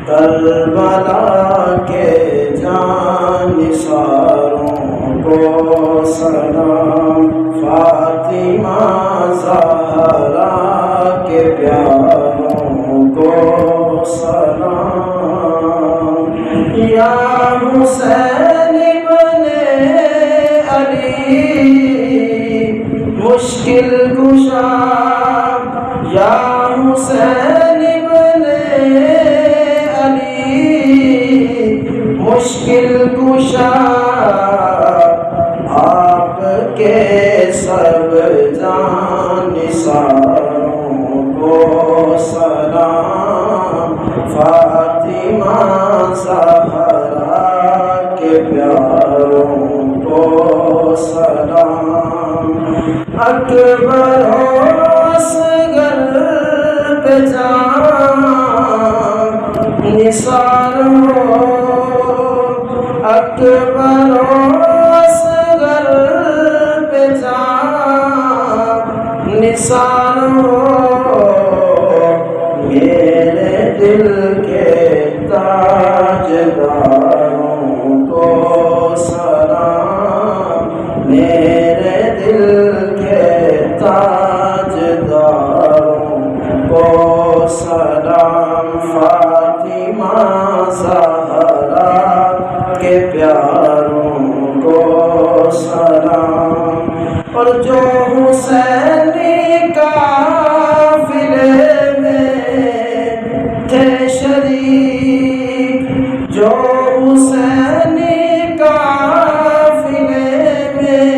کربلا کے جانثاروں کو سلام، فاطمہ زہرا کے پیاروں کو سلام، یا حسین ابن علی مشکل کشا، یا حسین ابن علی مشکل کشا، آپ کے سب جانثاروں کو سلام، فاطمہ زہرا کے پیاروں کو سلام، اکبر و اصغر پہ جان نثار ہو، اکبر و اصغر پہ جان نثار ہو، میرے دل کے تاجداروں کو سلام، میرے دل کے تاجداروں کو سلام، فاطمہ زہرا کے پیاروں کو سلام، اور جو حسینی قافلے میں تھے شریک، جو حسینی قافلے میں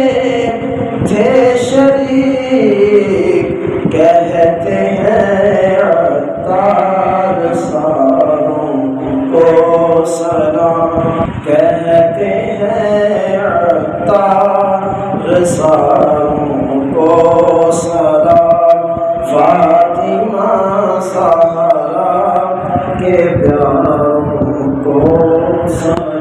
تھے شریک، کہتے ہیں عطار ساروں کو سلام، کہتے ہیں عطار ساروں کو سلام، فاطمہ زہرا کے پیاروں کو سلام۔